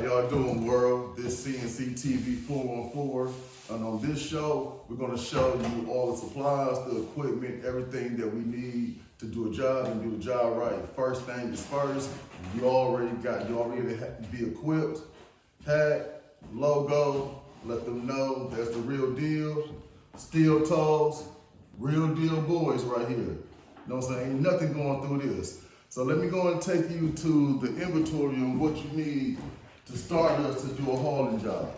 y'all doing, world? This CNC TV 414, and on this show, we're gonna show you all the supplies, the equipment, everything that we need to do a job and do the job right. First thing is first, you already be equipped, hat, logo, let them know that's the real deal. Steel toes, real deal boys right here. You know what I'm saying? Ain't nothing going through this. So let me go and take you to the inventory on what you need to start us to do a hauling job.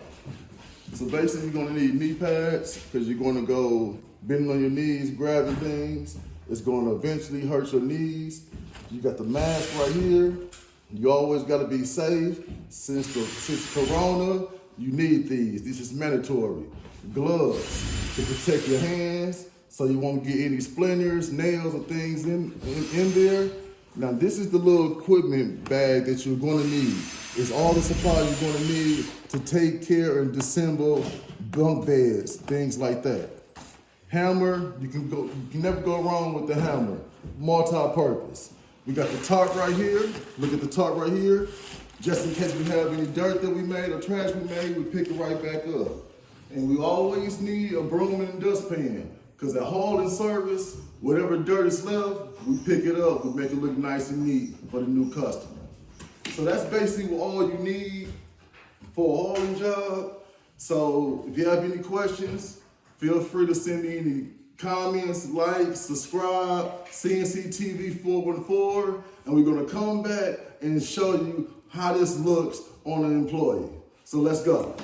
So basically you're gonna need knee pads because you're gonna go bending on your knees, grabbing things. It's gonna eventually hurt your knees. You got the mask right here. You always gotta be safe. Since Corona, you need these. This is mandatory. Gloves to protect your hands so you won't get any splinters, nails, or things in there. Now this is the little equipment bag that you're gonna need. It's all the supplies you're gonna need to take care and disassemble bunk beds, things like that. Hammer, you can never go wrong with the hammer. Multi-purpose. We got the tarp right here. Look at the tarp right here. Just in case we have any dirt that we made or trash we made, we pick it right back up. And we always need a broom and a dustpan. Because at hauling service, whatever dirt is left, we pick it up, we make it look nice and neat for the new customer. So that's basically all you need for a hauling job. So if you have any questions, feel free to send me any comments, like, subscribe, CNC TV 414, and we're gonna come back and show you how this looks on an employee. So let's go.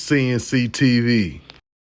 CNC TV.